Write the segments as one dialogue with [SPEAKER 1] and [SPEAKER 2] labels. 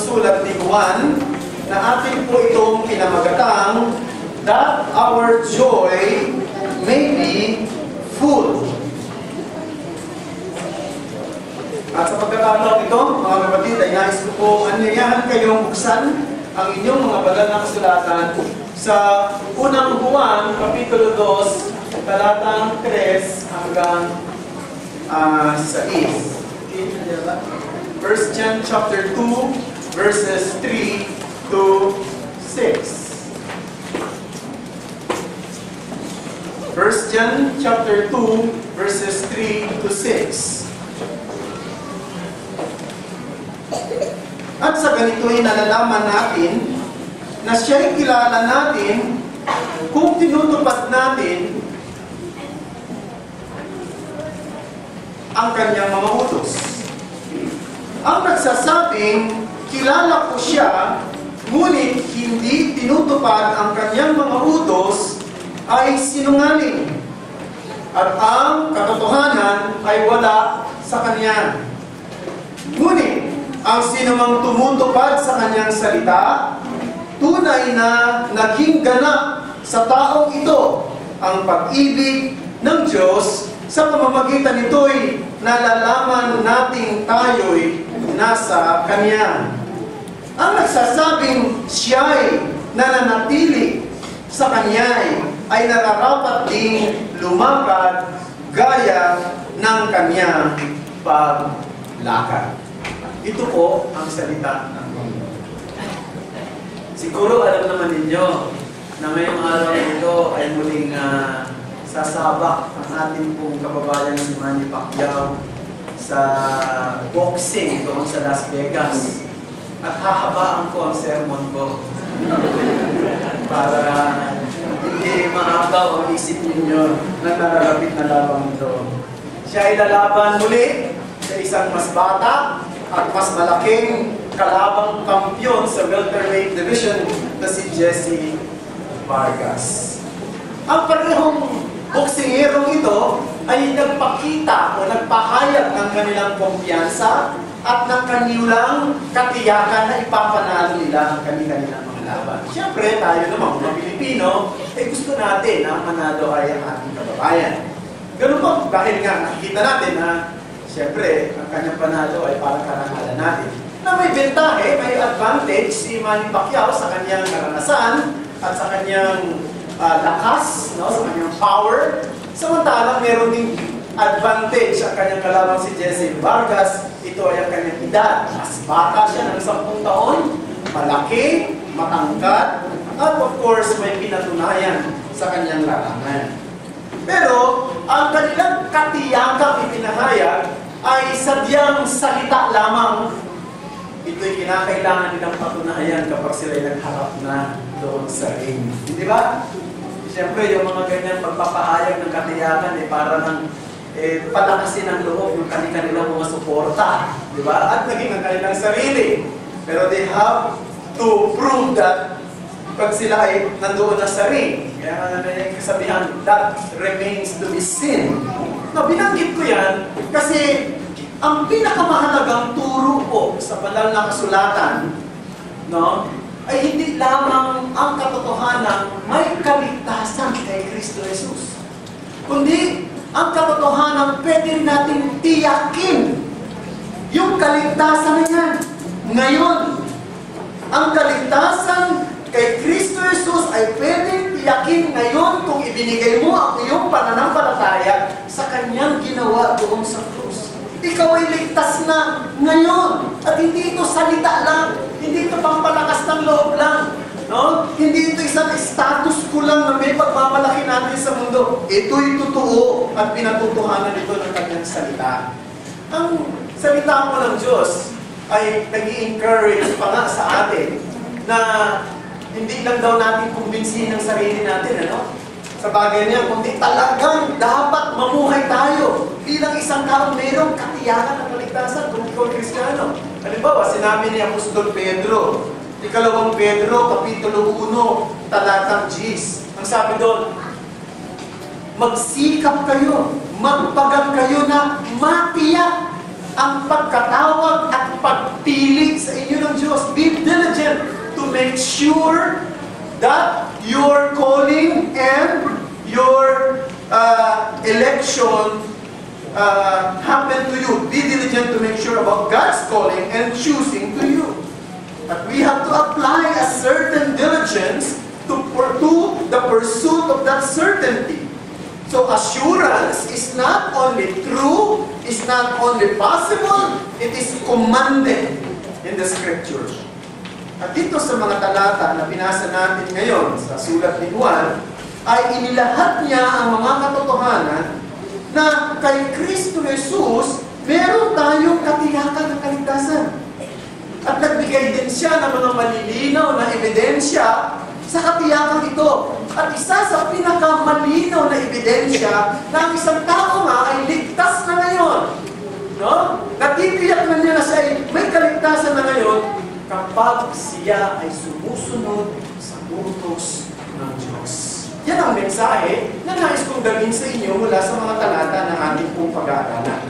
[SPEAKER 1] pagsusulat ni Juan na atin po itong pinamagatang that our joy may be full. At sa pagkakataon ito, mga kapatid, ay nais ko po anyayahan kayong buksan ang inyong mga banal na kasulatan sa unang Juan, Kapitulo 2, talatang 3 hanggang 6. 1 John chapter 2, verses 3 to 6. 1 John chapter 2, verses 3 to 6. At sa ganito'y nalalaman natin na siya'y kilala natin kung tinutupad natin ang kanyang mga utos. Ang nagsasabing, kilala ko siya, ngunit hindi tinutupad ang kanyang mga utos, ay sinungaling. At ang katotohanan ay wala sa kanya. Ngunit, ang sinumang tumutupad sa kanyang salita, tunay na naging ganap sa taong ito ang pag-ibig ng Diyos. Sa pamamagitan nito'y nalalaman nating tayo'y nasa Kanya. Ang nagsasabing siya'y nananatili sa Kanya'y ay nararapat ding lumakad gaya ng Kanyang paglakad. Ito po ang salita ng Panginoon. Siguro alam naman ninyo na ngayong araw ito ay muling sasabak ang ating pong kababayan si Manny Pacquiao sa boxing doon sa Las Vegas. At hahabaan ko ang sermon ko para hindi maabaw ang isip ninyo na naralapit na labang ito. Siya ay lalaban muli sa isang mas bata at mas malaking kalabang kampiyon sa welterweight division na si Jesse Vargas. Ang parehong boksingerong ito ay nagpakita o nagpahayag ng kanilang kumpiyansa at ng kanilang katiyakan na ipapanalo nila ang kanilang mga laban. Siyempre, tayo naman, mga Pilipino, gusto natin na ang manalo ay ang ating kababayan. Ganun po, dahil nga nakikita natin na siyempre, ang kanyang panalo ay parang karangalan natin. Na may bentahe, may advantage si Manny Pacquiao sa kanyang karanasan at sa kanyang lakas, no? Sa kanyang power. Samantalang meron ding advantage ang kanyang kalabang si Jesse Vargas. Ito ay ang kanyang edad. Mas bata siya ng 10 taon, malaki, matangkad, at of course, may pinatunayan sa kanyang larangan. Pero, ang kanilang katiyakang ipinahayag ay sadyang salita lamang. Ito'y kinakailangan nilang patunayan kapag sila'y nagharap na doon sa ring. Di ba? Siyempre, yung mga ganyan pagpapahayag ng katiyakan ay para ng palakasin ng loob yung kanilang mga suporta. Di ba? At naging ang kanilang sarili. Pero they have to prove that pag sila ay nandoon na sa ring. Kaya may kasabihan, that remains to be seen. No, binanggit ko yan kasi ang pinakamahalagang turo po sa banal na kasulatan, no, ay hindi lamang ang katotohanan may kaligtasan kay Kristo Jesus. Kundi ang katotohanan pwede natin tiyakin yung kaligtasan na yan. Ngayon, ang kaligtasan kay Kristo Jesus ay pwedeng tiyakin ngayon kung ibinigay mo ang iyong pananampalataya sa kanyang ginawa doon sa krus. Ikaw ay ligtas na ngayon. At hindi ito salita lang. Hindi ito pampalakas ng loob lang. No? Hindi ito isang status ko lang na may pagmamalaki natin sa mundo. Ito'y totoo at pinatutuhanan ito ng kanyang salita. Ang salita mo ng Diyos ay nag-i-encourage pa nga sa atin na hindi lang daw natin kumbinsihin ang sarili natin, ano? Sa bagay niya, kundi talagang dapat mamuhay tayo bilang isang taong mayroong katiyakan ng kaligtasan kung ikaw Kristiyano. Halimbawa, sinabi ni Apostol Pedro, Ikalawang Pedro, Kapitulo 1, talatang 10. Ang sabi doon, magsikap kayo, magpagat kayo na matiyak ang pagkatawag at pagpili sa inyo ng Diyos
[SPEAKER 2] make sure that your calling and your election happen to you. Be diligent to make sure about God's calling and choosing to you. But we have to apply a certain diligence to the pursuit of that certainty. So assurance is not only true, is not only possible, it is commanded in the Scriptures. At dito sa mga talata na pinasa natin ngayon sa sulat ni Juan, ay inilahat niya ang mga katotohanan na kay Kristo Jesus, meron tayong katiyakan ng kaligtasan. At nagbigay din siya ng mga malilinaw na ebidensya sa katiyakan ito. At isa sa pinakamalinaw na ebidensya na ang isang tao nga ay ligtas na ngayon. No? Natitiyak na niya na siya ay may kaligtasan na ngayon kapag siya ay sumusunod sa utos ng Diyos. Yan ang mensahe na nais kong gawin sa inyo mula sa mga talata ng ating pong pag-aaralan.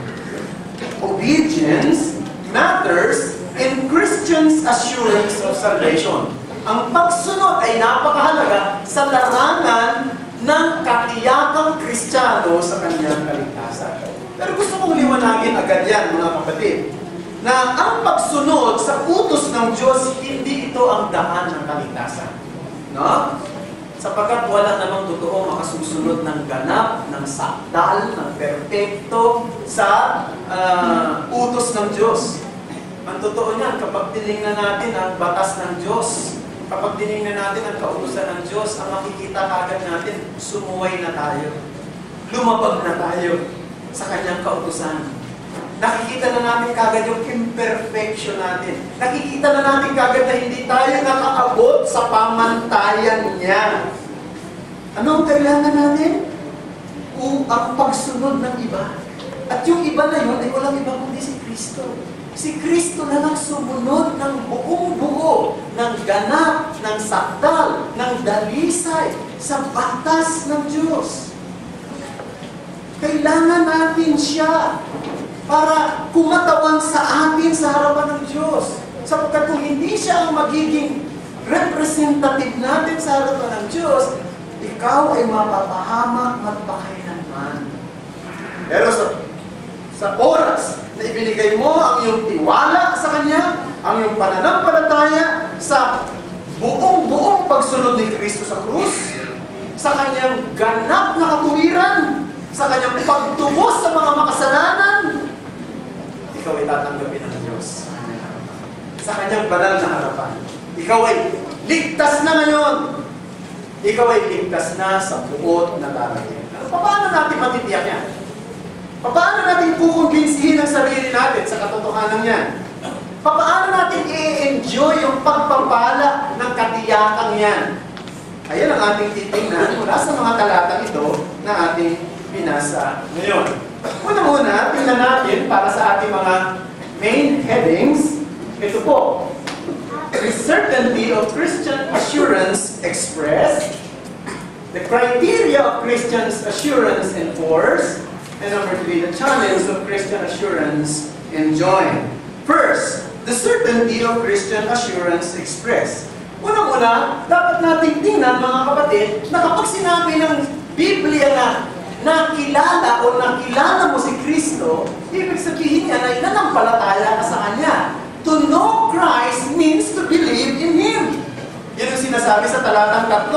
[SPEAKER 2] Obedience matters in Christians' assurance of salvation. Ang pagsunod ay napakahalaga sa larangan ng katiyakang Kristiyano sa kanyang kaligtasan. Pero gusto kong liwanagin agad yan, mga kapatid, na ang pagsunod sa utos ng Diyos, hindi ito ang daan ng kaligtasan. No? Sapagkat wala namang totoo makasusunod ng ganap, ng sakdal, ng perpekto sa utos ng Diyos. Ang totoo niyan, kapag tinignan natin ang batas ng Diyos, kapag tinignan natin ang kautusan ng Diyos, ang makikita kagad natin, sumuway na tayo. Lumabag na tayo sa kanyang kautusan. Nakikita na natin kagad yung imperfection natin. Nakikita na natin kagad na hindi tayo nakaabot sa pamantayan niya. Ano ang kailangan natin? Ang pagsunod ng iba. At yung iba na yun ay walang iba kundi si Kristo. Si Kristo na nagsumunod ng buong buo, ng ganap, ng sakdal, ng dalisay, sa batas ng Diyos. Kailangan natin siya para kumatawan sa atin sa harapan ng Diyos. Sapagkat kung hindi siya ang magiging representative natin sa harapan ng Diyos, ikaw ay mapapahamak magpakailanman. Pero sa oras na ibinigay mo ang iyong tiwala sa Kanya, ang iyong pananampalataya sa buong pagsunod ni Kristo sa krus, sa Kanyang ganap na katuwiran, sa Kanyang pagtubos sa mga makasalanan, ikaw ay tatanggapin ng Diyos sa Kanyang banal na harapan. Ikaw ay ligtas na ngayon. Ikaw ay ligtas na sa buot na darating. Paano natin matitiyak yan? Paano natin kukumbinsihin ang sarili natin sa katotohanan yan? Paano natin i-enjoy yung pagpapala ng katiyakang yan? Ayan ang ating titingnan mula sa mga talatang ito na ating binasa ngayon. Una-una, tingnan natin para sa ating mga main headings. Ito po. The certainty of Christian assurance expressed, the criteria of Christian assurance enforced, and number 3, the challenge of Christian assurance enjoined. First, the certainty of Christian assurance expressed. Una-una, dapat nating tingnan mga kapatid na kapag sinabi ng Biblia na nakilala o nakilala mo si Kristo, ibig sabihin niya na inanampalataya ka sa Kanya. To know Christ means to believe in Him. Yan ang sinasabi sa talatang 3.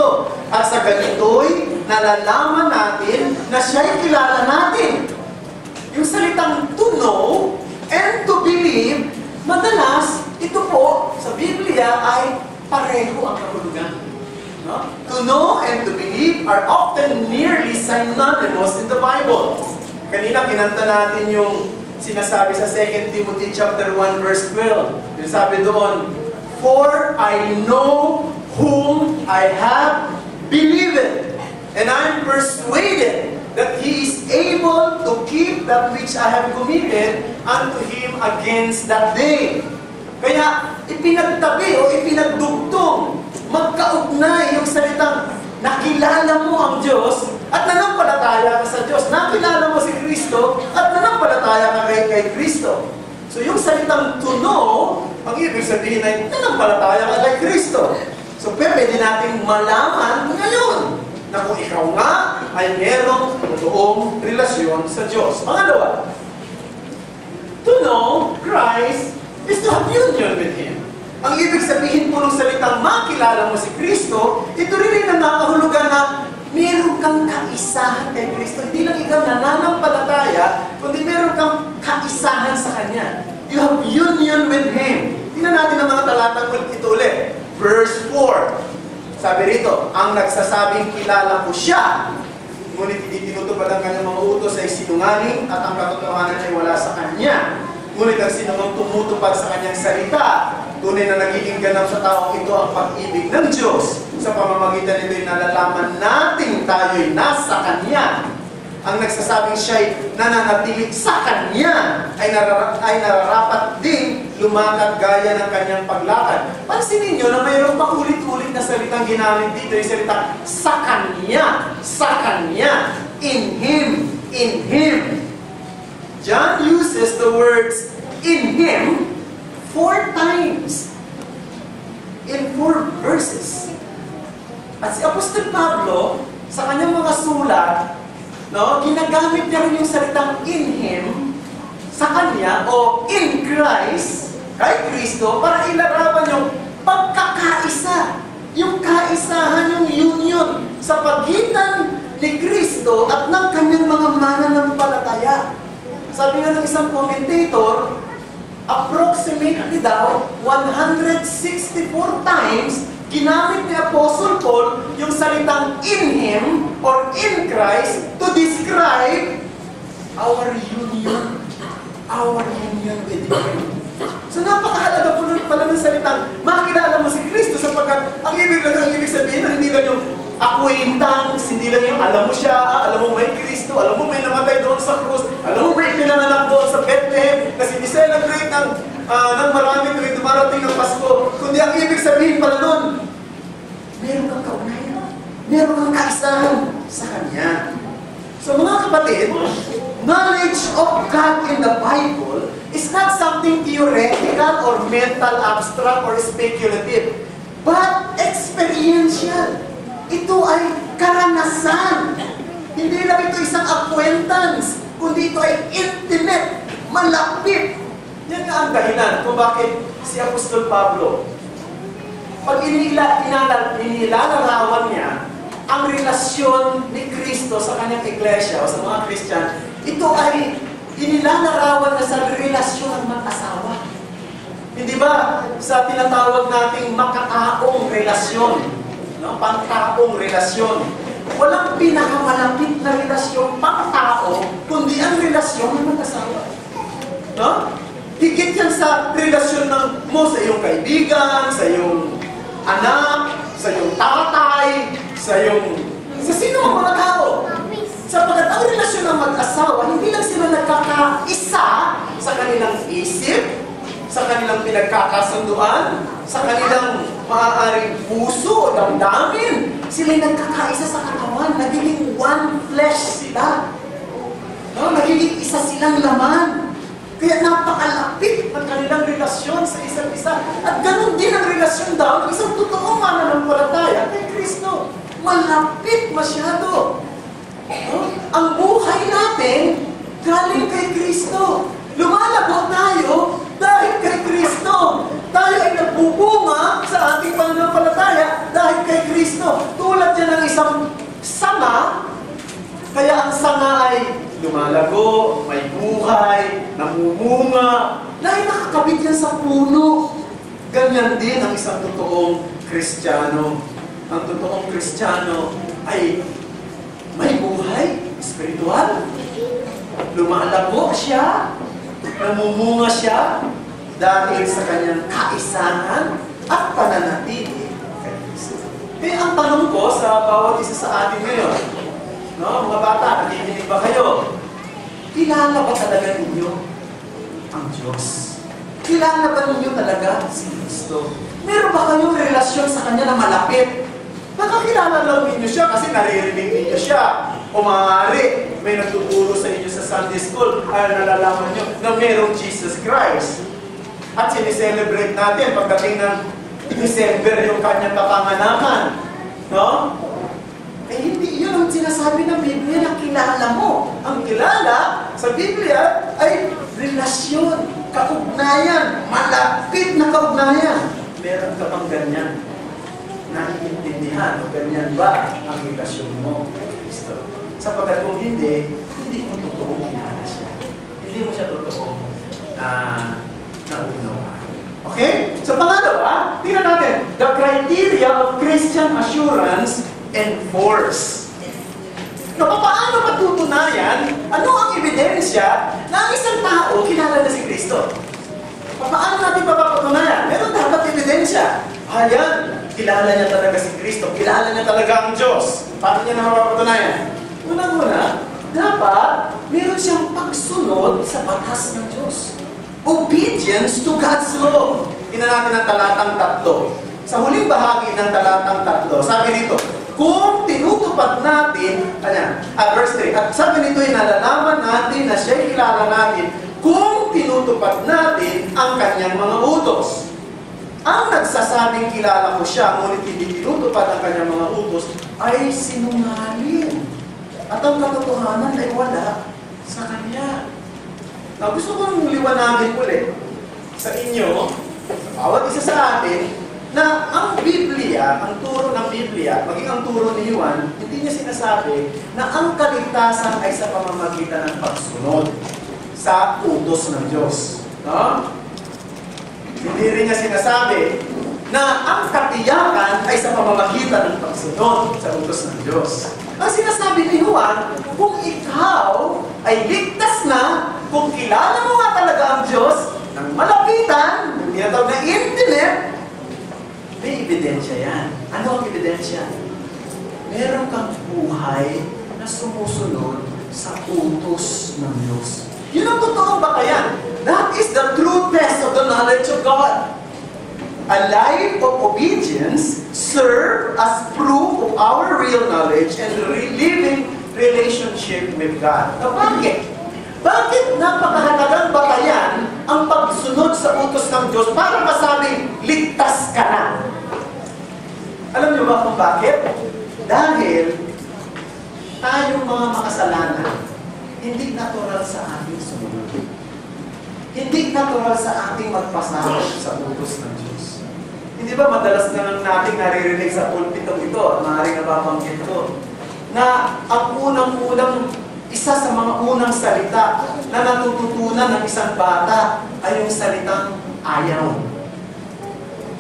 [SPEAKER 2] At sa ganito'y nalalaman natin na siya'y kilala natin. Yung salitang to know and to believe, madalas, ito po, sa Biblia ay pareho ang kahulugan. No? To know and to believe are often nearly synonymous in the Bible. Kanina, kinanta natin yung sinasabi sa 2 Timothy chapter 1 verse 12. Yung sabi doon, for I know whom I have believed, and I am persuaded that He is able to keep that which I have committed unto Him against that day. Kaya ipinagtabi o ipinagdugtong, magkaugnay yung salitang nakilala mo ang Diyos at nanampalataya ka sa Diyos. Nakilala mo si Kristo at nanampalataya ka kay Kristo. So yung salitang to know ang ibig sabihin ay nanampalataya ka kay Kristo. So, pwede natin malaman ngayon na kung ikaw nga ay merong totoong relasyon sa Diyos. Pangalawa, to know Christ is to have union with Him. Ang ibig sabihin po ng salitang makilala mo si Kristo, ito rin ang nakahulugan na meron kang kaisahan kay Kristo. Hindi lang ikaw nananampalataya, kundi meron kang kaisahan sa Kanya. You have union with Him. Tingnan natin ang mga talatang ito ulit. Verse 4. Sabi rito, ang nagsasabing kilala ko siya, ngunit hindi tinutupad ang kanyang mga utos ay sinungaling at ang katotohanan ay wala sa Kanya. Ngunit ang sinumang tumutupad sa Kanyang salita, tunay na nagiging ganap sa taong ito ang pag-ibig ng Diyos. Sa pamamagitan nito'y nalalaman natin tayo'y nasa Kanya. Ang nagsasabing siya'y nananatili sa Kanya ay nararapat din lumakad gaya ng Kanyang paglakad. Pansinin niyo na mayroong paulit-ulit na salitang ginamit dito, yung salita sa Kanya, sa Kanya, in Him, in Him. John uses the words in Him 4 times in 4 verses. At si Apostol Pablo, sa kanyang mga sulat, ginagamit niya rin yung salitang in Him, sa Kanya, o in Christ, kay Kristo, para ilarawan yung pagkakaisa, yung kaisahan, yung union, sa pagitan ni Kristo at ng kanyang mga mananampalataya. Sabi nga ng isang commentator, approximately daw 164 times ginamit ni Apostle Paul yung salitang in Him or in Christ to describe our union with Him. So napakahalaga po pala ng salitang makilala mo si Kristo sapagkat ang ibig sabihin na hindi lang yung acquaintance, hindi lang yung alam mo siya, alam mo may Kristo, alam mo may namatay doon sa krus, alam mo may pinanganak doon sa Bethlehem, kasi di-celebrate ng marami tuwing dumarating ng Pasko, kundi ang ibig sabihin pala nun, meron kang kaugnayan, meron kang kaisahan sa Kanya. So mga kapatid, knowledge of God in the Bible is not something theoretical or mental abstract or speculative, but experiential. Ito ay karanasan. Hindi lang ito isang acquaintance, kundi ito ay intimate, malapit. Yan nga ang dahilan kung bakit si Apostol Pablo, pag inilalarawan niya ang relasyon ni Kristo sa kanyang iglesia o sa mga Christian, ito ay inilalarawan na sa relasyon ng mag-asawa. Hindi ba sa tinatawag nating makataong relasyon? Pangtaong relasyon. Walang pinakamalapit na relasyon pangtao, kundi ang relasyon ng mag-asawa. Higit yan sa relasyon mo sa iyong kaibigan, sa iyong anak, sa iyong tatay, sa sino ang mga tao. Sapagkat ang relasyon ng mag-asawa, hindi lang sila nagkakaisa sa kanilang isip, sa kanilang pinagkakasunduan, sa kanilang maaaring puso o damdamin. Sila'y nagkakaisa sa katawan, nagiging one flesh sila. Nagiging isa silang laman. Kaya napakalapit ng kanilang relasyon sa isa't isa. At ganun din ang relasyon daw ng isang totoong mananampalataya kay Kristo. Malapit masyado. Ang buhay natin galing kay Kristo. Lumalago tayo dahil kay Kristo. Tayo ay nagbubunga sa ating pananampalataya dahil kay Kristo. Tulad yan ng isang sanga, kaya ang sanga ay lumalago, may buhay, namumunga, dahil nakakabit yan sa puno. Ganyan din ang isang totoong Kristiyano. Ang totoong Kristiyano ay may buhay, espiritual. Lumalago siya, namumunga siya, dahil sa kanyang kaisahan at pananatili kay Kristo. Kaya ang tanong ko sa bawat isa sa atin ngayon, mga bata, nakikinig ba kayo? Kilala ba talaga ninyo ang Diyos? Kilala ba ninyo talaga si Kristo? Meron ba kayong relasyon sa Kanya na malapit? Nakakilala lang ninyo siya kasi naririnig ninyo siya. O maaari, may nagtuturo sa inyo sa Sunday School, ay nalalaman nyo na merong Jesus Christ. At sineselebrate natin pagdating ng December yung kanyang kapanganakan. No? Eh hindi yun ang sinasabi ng Biblia na kilala mo. Ang kilala sa Biblia ay relasyon, kaugnayan, malapit na kaugnayan. Meron ka bang ganyan? Naiintindihan o ganyan ba ang relasyon mo kay Kristo? Sapagkat kung hindi mo totoo kilala siya. Hindi mo siya totoo naunawa. Okay? So pangalawa, tingnan natin, the criteria of Christian assurance and force. No, paano matutunayan? Ano ang ebidensya na ang isang tao kilala na si Kristo? Paano natin papapatunayan? Meron dapat ebidensya. Yan, kilala niya talaga si Kristo. Kilala niya talaga ang Diyos. Paano niya na mapapatunayan? Unang-una, dapat meron siyang pagsunod sa batas ng Diyos. Obedience to God's law. Tingnan natin ang talatang 3. Sa huling bahagi ng talatang 3, sabi nito, kung tinutupad natin, verse 3, at sabi nito, nalalaman natin na siya'y kilala natin kung tinutupad natin ang kanyang mga utos. Ang nagsasabing kilala ko siya, ngunit hindi tinutupad ang kanyang mga utos, ay sinungaling. At ang katotohanan ay wala sa kanya. Now, gusto kong liwanagin ulit sa inyo, sa bawat isa sa atin, na ang Biblia, ang turo ng Biblia, maging ang turo ni Juan, hindi niya sinasabi na ang kaligtasan ay sa pamamagitan ng pagsunod sa utos ng Diyos. No? Hindi rin niya sinasabi na ang katiyakan ay sa pamamagitan ng pagsunod sa utos ng Diyos. Ang sinasabi ni Juan, kung ikaw ay ligtas na, kung kilala mo nga talaga ang Diyos, ng malapitan, ng tinatawag na intimate, may ebidensya yan. Ano ang ebidensya? Meron kang buhay na sumusunod sa utos ng Diyos. Yun ang totoong batayan. That is the true test of the knowledge of God. A life of obedience serves as proof of our real knowledge and living relationship with God. Now, bakit? Bakit napakahalagang batayan ang pagsunod sa utos ng Diyos para masabing ligtas ka na? Alam niyo ba kung bakit? Dahil tayong mga makasalanan, hindi natural sa ating sumunod. Hindi natural sa ating magpasakot sa utos ng Diyos. Hindi ba madalas na natin naririnig sa pulpitong ito, at maaaring nababanggit ko, na ang unang-unang isa sa mga unang salita na natututunan ng isang bata ay yung salitang ayaw.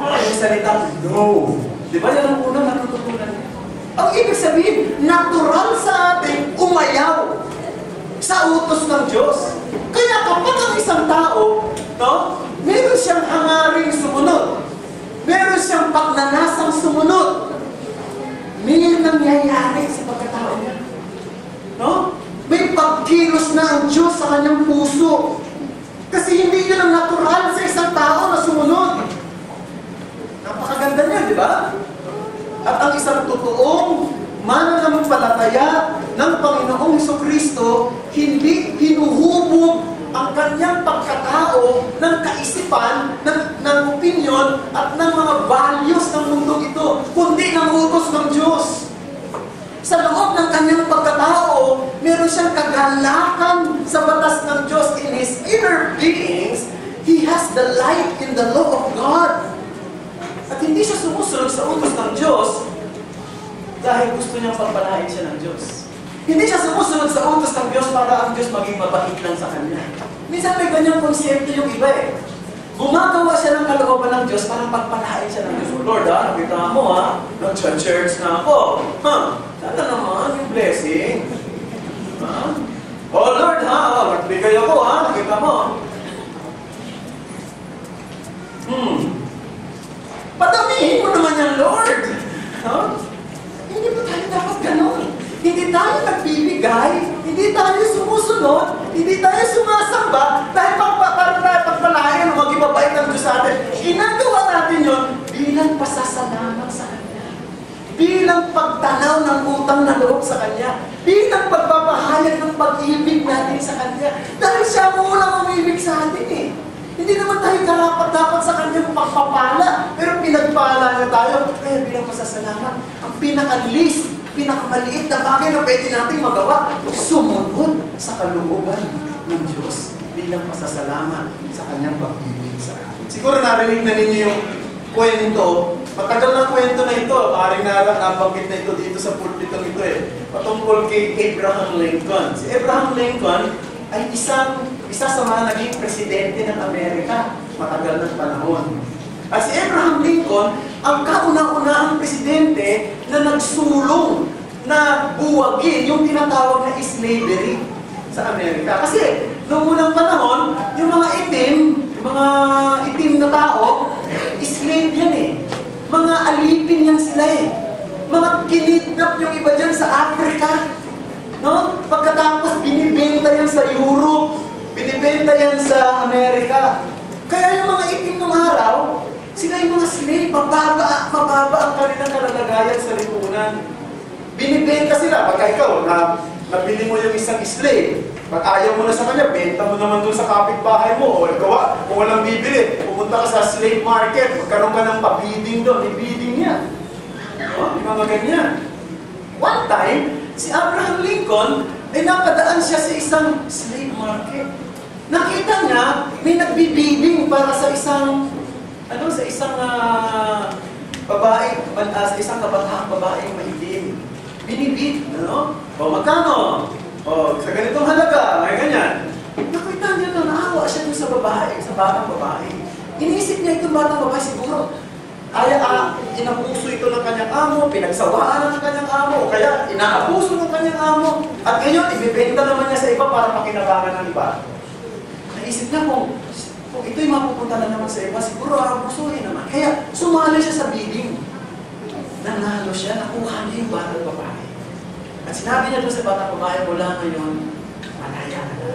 [SPEAKER 2] Ay yung salitang no. Di ba yan ang unang natututunan niya? Ang ibig sabihin, natural sa ating umayaw sa utos ng Diyos. Kaya kapag ang isang tao, no, meron siyang hangaring sumunod, meron siyang pagnanasang sumunod, may nangyayari sa pagkatao niya. No? May pagkilos na ang Diyos sa kanyang puso. Kasi hindi yun ang natural sa isang tao na sumunod. Napakaganda niya, di ba? At ang isang totoong mananampalataya ng Panginoong Jesucristo, hindi hinuhubog ang kanyang pagkatao ng kaisipan, ng opinion, at ng mga values ng mundong ito, kundi ng utos ng Diyos. Sa loob ng kanyang pagkatao, meron siyang kagalakan sa batas ng Diyos. In his inner beings, he has the light in the law of God. At hindi siya sumusunod sa utos ng Diyos dahil gusto niyang pagpalain siya ng Diyos. Hindi siya sumusunod sa utos ng Diyos para ang Diyos maging mabait lang sa kanya. Minsan may ganyang konsepto yung iba eh. Gumagawa siya ng kalooban ng Diyos para pagpalain siya ng Diyos. Oh Lord, nakita mo nag-church na ako. Sana naman yung blessing. Oh Lord, nagbigay ako, nakita mo. Padamihin mo naman yan, Lord. Hindi mo tayo dapat ganun. Hindi tayo nagbibigay, hindi tayo sumusunod, hindi tayo sumasamba dahil para tayo pagpalain o maging mabait ng Diyos sa atin. Ginagawa natin yun bilang pasasalamat sa Kanya. Bilang pagtanaw ng utang na loob sa Kanya. Bilang pagpapahayag ng pag-ibig natin sa Kanya. Dahil siya ang unang umibig sa atin eh. Hindi naman tayo karapat-dapat sa kanyang pagpapala, pero pinagpala niya tayo. Kaya bilang pasasalamat, ang pinaka-least, pinakamaliit na bagay na pwede natin magawa, sumunod sa kalooban ng Diyos bilang pasasalamat sa kanyang pag-ibig sa atin. Siguro narinig na ninyo yung kwento. Matagal na kwento na ito. Maaaring nabanggit na ito dito sa pulpitong ito patungkol kay Abraham Lincoln. Si Abraham Lincoln ay isa sa mga naging presidente ng Amerika matagal ng panahon. At si Abraham Lincoln, ang kauna-unahang presidente na nagsulong na buwagin yung tinatawag na slavery sa Amerika. Kasi noong unang panahon, yung mga itim na tao, slave yan Mga alipin yan sila Mga kinidnap yung iba dyan sa Africa. No? Pagkatapos binibenta yan sa Europe, binibenta yan sa Amerika. Kaya yung mga itim ng araw, sila yung mga slave, mababa ang kanilang kalalagayan sa lipunan. Binibenta sila. Pagka ikaw, nabili mo yung isang slave, pag ayaw mo na sa kanya, benta mo naman doon sa kapitbahay mo. O ikaw, kung walang bibili, pumunta ka sa slave market, magkaroon ka ng pabiding doon, ibiding niya. O, di mga ganyan. One time, si Abraham Lincoln, ay napadaan siya sa isang slave market. Nakita niya, may nagbibiding para sa isang babae, sa isang kabataang babaeng maitim. Binibid, O, magkano? O, sa ganitong halaga, may ganyan. Nakita niya na naawa siya dun sa babae, sa batang babae. Iniisip niya itong batang babae siguro. Inabuso ito ng kanyang amo, pinagsawaan ng kanyang amo, o kaya inaabuso ng kanyang amo. At ngayon, ibibenta naman niya sa iba para makinabangan ng iba. Naisip niya kung ito'y mapupunta na naman sa iba, siguro aabusuhin naman. Kaya sumali siya sa bidding. Nanalo siya, nakuha niya yung batang babae. At sinabi niya doon sa batang babae, mula ngayon, malaya ka na.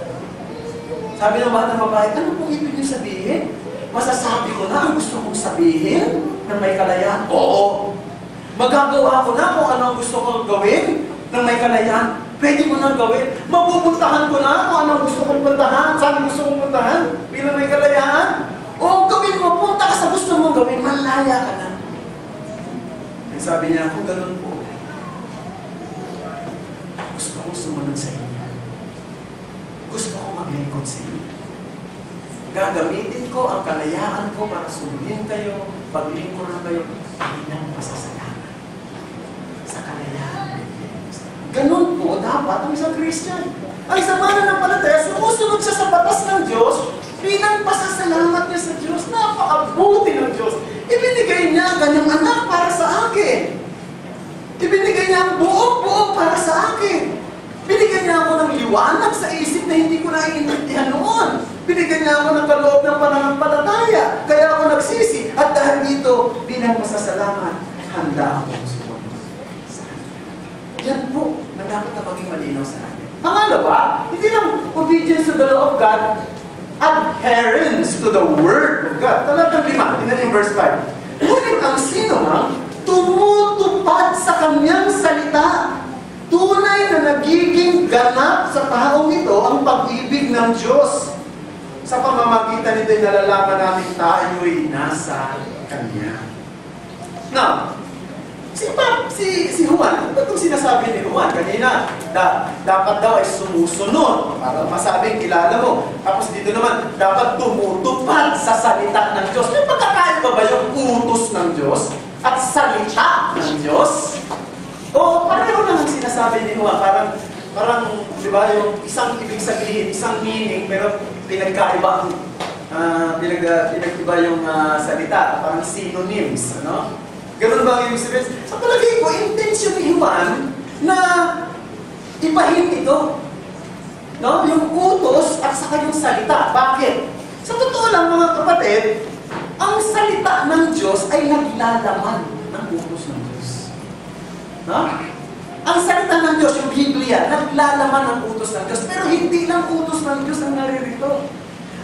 [SPEAKER 2] Sabi ng batang babae, ano pong ibig niyo sabihin? Masasabi ko na ang gusto kong sabihin ng may kalayaan? Oo. Magagawa ko na kung ano ang gusto kong gawin ng may kalayaan? Pwede mo nang gawin. Mapupuntahan ko na kung ano ang gusto kong puntahan. Saan gusto kong puntahan? Bilang may kalayaan? O gawin mo, punta ka sa gusto mong gawin, malaya ka na. And sabi niya, kung ganun po, gusto kong sumunod sa inyo. Gusto kong maglingkod sa inyo. Gagamitin ko ang kalayaan ko para sundin kayo, paglingkuran kayo, bilang pasasalamat sa kalayaan. Ganun po dapat ang isang Christian. Ang isang mananampalataya, sumusunod siya sa batas ng Diyos bilang pasasalamat niya sa Diyos. Napakabuti ng Diyos. Ibinigay niya ang kanyang anak para sa akin. Ibinigay niya ang buong para sa akin. Binigyan niya ako ng liwanag sa isip na hindi ko naiintindihan noon. Binigyan niya ako ng kaloob ng pananampalataya. Kaya ako nagsisi. At dahil dito, bilang masasalamat, handa ako sumunod sa akin. Yan po na dapat na maging malinaw sa akin. Pangalawa, hindi lang obedience to the law of God, adherence to the Word of God. Talagang 5, tingnan yung verse 5. Ngunit ang sino mang tumutupad sa kanyang salita, tunay na nagiging ganap sa taong ito ang pag-ibig ng Diyos. Sa pamamagitan nito'y nalalaman natin tayo'y nasa Kanya. Now, si Juan, ano itong sinasabi ni Juan? Kanina, dapat daw ay sumusunod para masabing kilala mo. Tapos dito naman, dapat tumutupad sa salita ng Diyos. May pagkakaiba ba yung utos ng Diyos at salita ng Diyos? O pareho lang ang sinasabi ni Juan. Parang, di ba, yung isang ibig sabihin, isang meaning, pero pinagkaiba yung salita. Parang synonyms, ano? Ganun ba ang ibig sabihin? Sa palagay ko, intention ni Juan na ibahin ito. No? Yung utos at saka yung salita. Bakit? Sa totoo lang, mga kapatid, ang salita ng Diyos ay naglalaman ng utos ng Diyos. No? Ang salita ng Diyos, yung Biblia, naglalaman ng utos ng Diyos. Pero hindi lang utos ng Diyos ang naririto.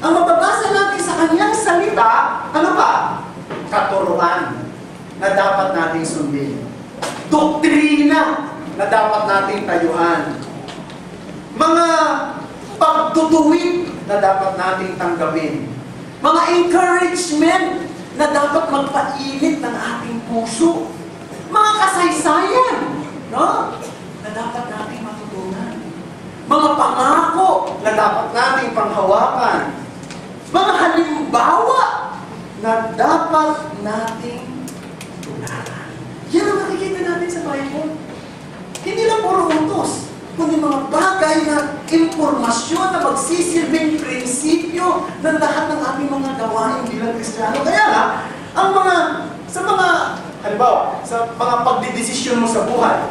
[SPEAKER 2] Ang mababasa natin sa kanyang salita, ano pa? Katuruan na dapat nating sundin. Doktrina na dapat nating tayuan. Mga pagtutuwid na dapat nating tanggapin. Mga encouragement na dapat magpainit ng ating puso. Mga kasaysayan, no? Na dapat nating matutunan. Mga pangako na dapat nating panghawakan. Mga halimbawa na dapat nating tularan. Yan ang nakikita natin sa Bible. Hindi lang puro utos, kundi mga bagay na impormasyon na magsisilbing prinsipyo ng lahat ng ating mga gawain bilang Kristiyano. Kaya nga, sa mga pagdidesisyon mo sa buhay,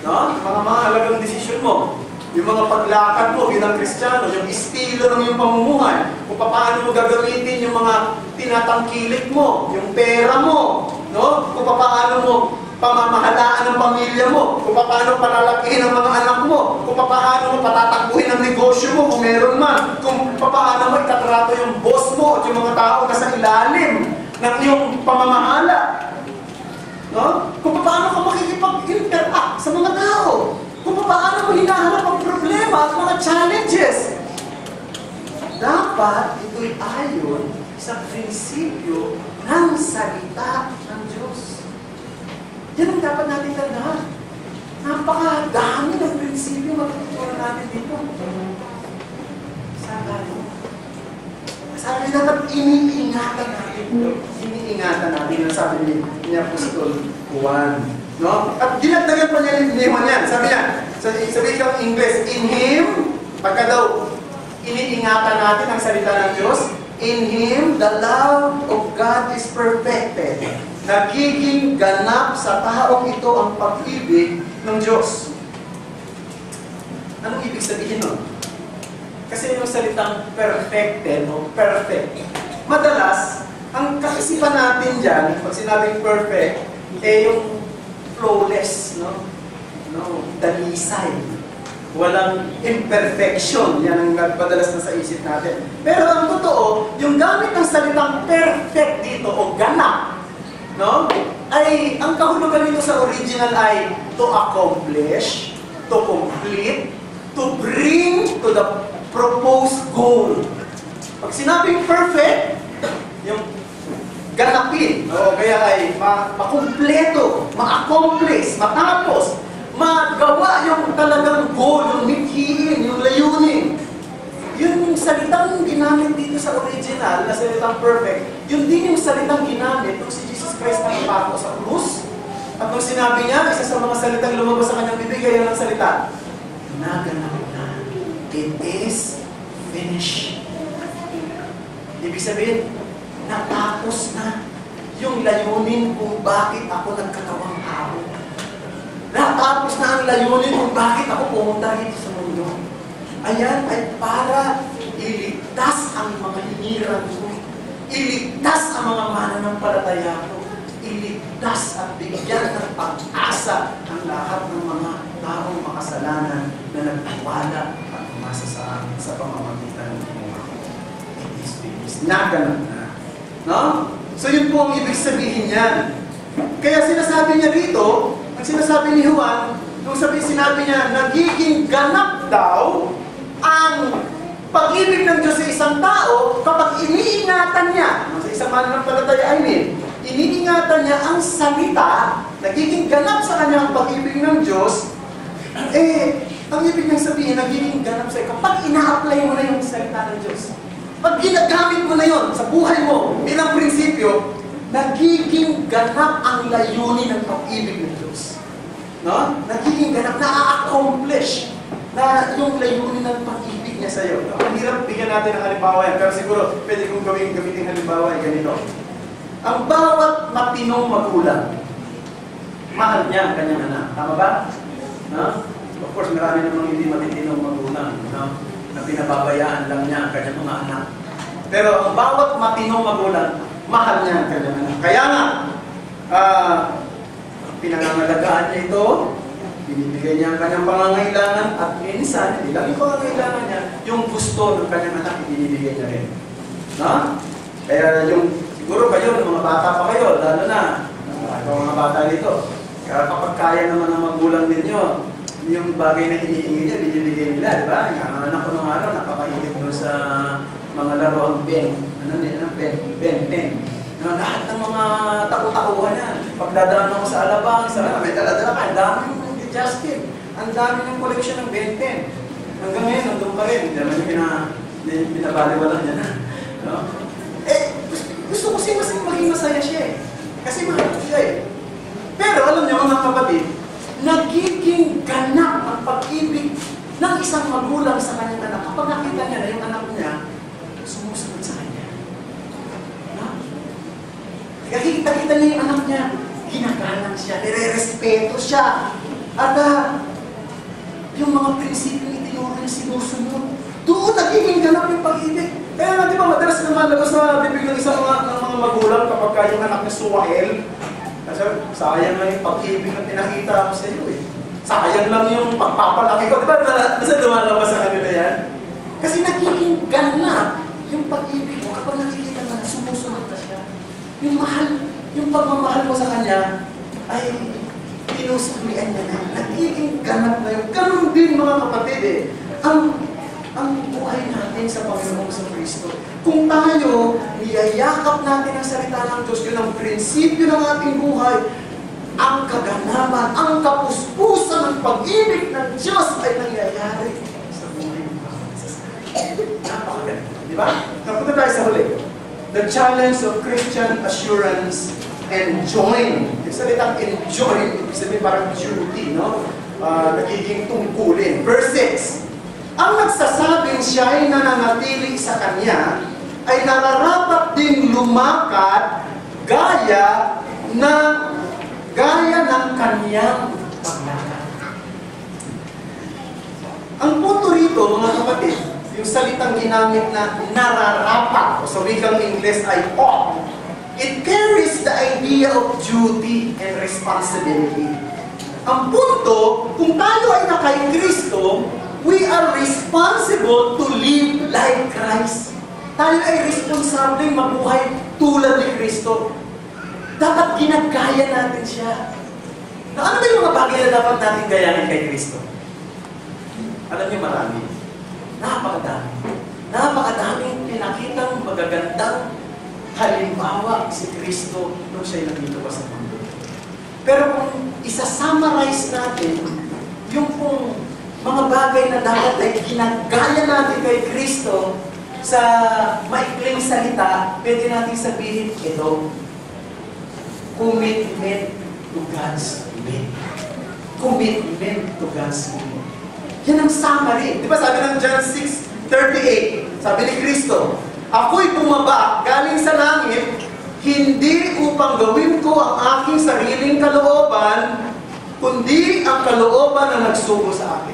[SPEAKER 2] no? Mga mahalagang desisyon mo, yung mga paglakad mo bilang Kristiyano, yung estilo ng iyong pamumuhay, kung paano mo gagamitin yung mga tinatangkilik mo, yung pera mo, no? Kung paano mo pamamahalaan ng pamilya mo, kung paano palalakihin ang mga anak mo, kung paano mo patatakbuhin ang negosyo mo kung meron man, kung paano mo itatrato yung boss mo at yung mga tao na sa ilalim ng iyong pamamahala. No? Kung paano ka makikipag-interact sa mga tao, kung paano mo hinaharap ang problema at mga challenges. Dapat ito'y ayon sa prinsipyo ng salita ng Diyos. Yan ang dapat natin tandaan. Napakadami ng prinsipyo matutunan natin dito. Sabi dapat iniingatan natin. Iniingatan natin ang sabi ni Apostol Juan. No? At dinagdagan pa niya ni Juan yan. Sabi niya, sabi kang English, in Him, pagka daw iniingatan natin ang salita ng Diyos, in Him, the love of God is perfected. Nagiging ganap sa taong ito ang pag-ibig ng Diyos. Anong ibig sabihin nun? Kasi yung salitang perfected o perfect, madalas, ang kaisipan natin dyan, pag sinabing perfect, yung flawless, no? Dalisay. Walang imperfection. Yan ang madalas na sa isip natin. Pero ang totoo, yung gamit ng salitang perfect dito o ganap, no? Ay, ang kahulugan nito sa original ay to accomplish, to complete, to bring to the proposed goal. Pag sinabing perfect, yung ganapin, o kaya ay makumpleto, ma-accomplish, matapos, magawa yung talagang goal, yung mithiin, yung layunin. Yun yung salitang ginamit dito sa original na salitang perfect, yun din yung salitang ginamit nung si Jesus Christ na ipako sa krus. At nung sinabi niya, isa sa mga salitang lumabas sa kanyang bibig, yan ang salita, naganap na. It is finished. Ibig sabihin, natapos na yung layunin kung bakit ako nagkatawang tao. Natapos na ang layunin kung bakit ako pumunta dito sa mundo. Ayan ay para iligtas ang mga hinirang ko. Iligtas ang mga mananampalataya ko. Iligtas at bigyan ng pag-asa ang lahat ng mga taong makasalanan na nagtiwala at umasa sa amin sa pamamagitan ng Panginoon. It is finished. Naganap na. No? So yun po ang ibig sabihin niyan. Kaya sinasabi niya rito, ang sinasabi ni Juan, nung sinabi niya, nagiging ganap daw ang pag-ibig ng Diyos sa isang tao kapag iniingatan niya, sa isang mananampalataya, iniingatan niya ang salita, nagiging ganap sa kanya ang pag-ibig ng Diyos, ang ibig niyang sabihin, nagiging ganap sa iyo kapag ina-apply mo na yung salita ng Diyos. Pag ginagamit mo na yon sa buhay mo bilang prinsipyo, nagiging ganap ang layunin ng pag-ibig ng Diyos. No? Nagiging ganap, na-accomplish na yung layunin ng pag-ibig niya sa iyo. Ang hirap bigyan natin ng halimbawa yan, pero siguro pwede kong gamitin halimbawa ay ganito. Ang bawat matinong magulang, mahal niya ang kanyang anak. Tama ba? No? Of course, marami namang hindi matitinong magulang, no? Na pinababayaan lang niya ang kanyang mga anak. Pero ang bawat matinong magulang, mahal niya ang kanyang anak. Kaya nga, pinangangalagaan niya ito, binibigay niya ang kanyang pangangailangan, at minsan, hindi lang yung pangangailangan niya, yung gusto ng kanyang anak, ibinibigay niya rin. No? Kaya siguro kayo, mga bata pa kayo, lalo na, mga bata dito, kaya kapag kaya naman ng magulang ninyo, yung bagay na hinihingi niya, binibigay nila, di ba? Ang anak ko nung araw, napakainit doon sa
[SPEAKER 1] mga laro ang Ben. Ano nila? Ben. No, lahat ng mga taku-takuhan yan. Pagdadaan ako sa Alabang, may dala-dala ka, ang dami ng Justin. Ang dami ng koleksyon ng Ben 10. Hanggang ngayon, nandun pa rin. Hindi naman yung binabaliwalan niya na. No? Gusto ko siya maging masaya siya eh. Kasi mahal ko siya eh. Pero alam niyo mga kapatid, nagiging ganap ang pag-ibig ng isang magulang sa kanyang anak. Kapag nakita niya na yung anak niya, sumusunod sa kanya. No? Nakikita niya yung anak niya, ginagalang siya, nire-respeto siya. At yung mga prinsipyo ni Tinuro niya sinusunod. Doon nagiging ganap yung pag-ibig. Kaya nga, di ba, madalas naman labas na bibig ng isang mga magulang kapag yung anak niya suwael. Kasi sayang lang yung pag-ibig na pinakita ko sa iyo eh. Sayang lang yung pagpapalaki ko. Di ba, nasa lumalabas sa kanila yan? Kasi nagiging ganap yung pag-ibig mo kapag nakikita na sumusunod na siya. Yung pagmamahal mo sa kanya ay pinusuklian niya na. Nagiging ganap na yun. Ganun din mga kapatid eh. Ang buhay natin sa Panginoong sa Kristo. Kung tayo, niyayakap natin ang salita ng Diyos, yun ang prinsipyo ng ating buhay, ang kaganapan, ang kapuspusan ng pag-ibig ng Diyos ay nangyayari sa buhay ng bawat isa. Napakaganda. Di ba? Napunta tayo sa huli. The challenge of Christian assurance and join. Yung salitang enjoy, ibig sabihin parang duty, no? Nagiging tungkulin. Verse 6. Ang nagsasabing siya ay nananatili sa kanya ay nararapat ding lumakad gaya ng kanyang paglakad. Ang punto rito, mga kapatid, yung salitang ginamit na nararapat, o sa wikang Ingles ay ought, it carries the idea of duty and responsibility. Ang punto, kung tayo ay nakay Kristo, we are responsible to live like Christ. Tayo ay responsable mabuhay tulad ni Kristo. Dapat ginagaya natin siya. Na ano ba yung mga bagay na dapat natin gayahin kay Kristo? Alam niyo marami. Napakadami. Napakadaming pinakitang magagandang halimbawa si Kristo nung siya'y nandito pa sa mundo. Pero kung isa-summarize natin yung kung mga bagay na dapat ay ginagaya natin kay Kristo sa maikling salita, pwede natin sabihin ito, commitment to God's will. Commitment to God's will. Yan ang summary. Di ba sabi ng John 6:38, sabi ni Kristo, ako'y bumaba galing sa langit, hindi upang gawin ko ang aking sariling kalooban, kundi ang kalooban na nagsugo sa akin.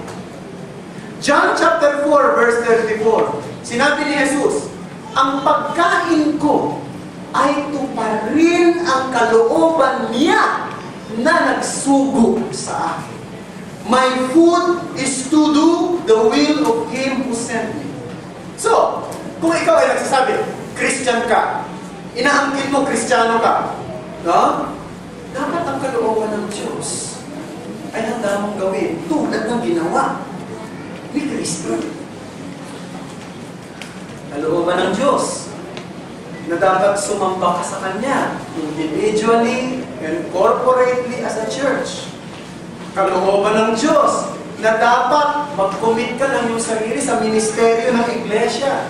[SPEAKER 1] John chapter 4, verse 34. Sinabi ni Jesus, ang pagkain ko ay tuparin ang kalooban niya na nagsugo sa akin. My food is to do the will of Him who sent me. So, kung ikaw ay nagsasabi, Christian ka, inaangkin mo Kristiyano ka, no? Dapat ang kalooban ng Diyos ay handa mong gawin tulad ng ginawa ni Kristo. Kalooban ng Diyos na dapat sumamba ka sa Kanya individually and corporately as a church. Kalooban ng Diyos na dapat mag-commit ka ng iyong sarili sa ministeryo ng iglesia.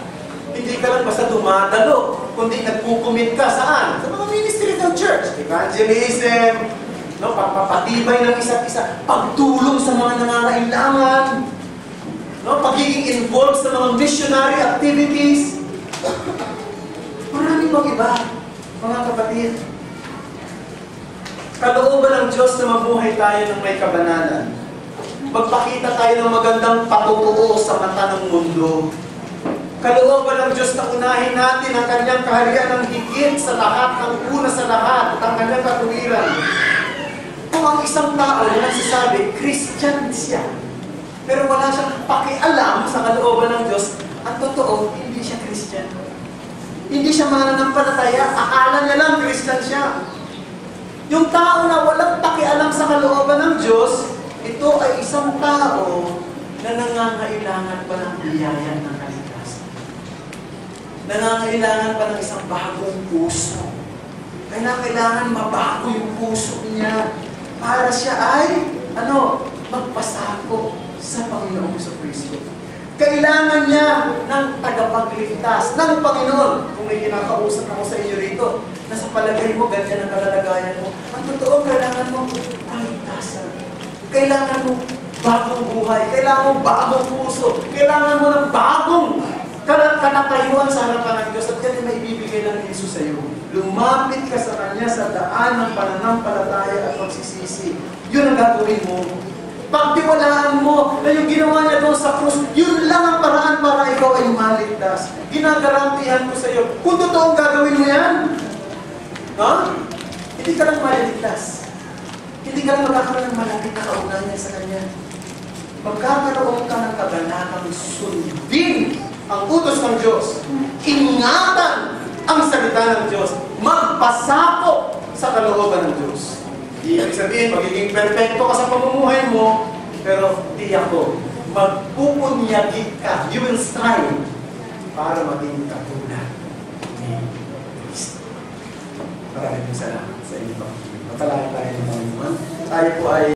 [SPEAKER 1] Hindi ka lang basta dumadalo, kundi nagpukumit ka saan? Sa mga ministry ng church. Evangelism, no, pagpapatibay ng isa't isa, pagtulong sa mga nangangailangan, no, pagiging involved sa mga missionary activities. Marami pang iba, mga kapatid. Kalooban ng Diyos na mabuhay tayo ng may kabanalan. Magpakita tayo ng magandang patutuo sa mata ng mundo. Kalooban ng Diyos na unahin natin ang Kanyang kaharian ng higit sa lahat, ng una sa lahat, at ang Kanyang katuwiran. Kung ang isang tao na nagsasabi, Christian siya, pero wala siyang pakialam sa kalooban ng Diyos, ang totoo, hindi siya Christian. Hindi siya mananampalataya, akala niya lang Christian siya. Yung tao na walang pakialam sa kalooban ng Diyos, ito ay isang tao na nangangailangan pa ng biyaya ng kaligtasan. nangangailangan pa ng isang bagong puso. Kailangan mabago yung puso niya para siya ay, magpasako sa Panginoong Kristo. Kailangan niya ng tagapagligtas, ng Panginoon. Kung may kinakausap ako sa inyo rito, na sa palagay mo, ganyan ang kalalagayan mo, ang totoo, kailangan mo kaligtasan. Kailangan mo bagong buhay. Kailangan mo bagong puso. Kailangan mo ng bagong kanatayuan sa harapan ng Diyos. At yan ay maibibigay lang ni Jesus sa iyo. Lumapit ka sa Kanya sa daan ng pananampalataya at pagsisisi. Yun ang gagawin mo. Pagtiwalaan mo na yung ginawa niya doon sa krus, yun lang ang paraan para ikaw ay maligtas. Ginagarantihan ko sa iyo. Kung totoong gagawin mo yan, hindi ka lang maliligtas. Hindi ka lang magkakaroon ng malapit na kaugnayan sa Kanya. Magkakaroon ka ng kaganakang sundin ang utos ng Diyos. Ingatan ang salita ng Diyos. Magpasako sa kalooban ng Diyos. Ibig sabihin, magiging perfecto ka sa pamumuhay mo, pero tiyak ko, magpupunyagin ka. You will strive para maging katulad ni Kristo. Maraming salamat sa inyo. Matalaya tayo ng Panginoon. Tayo po ay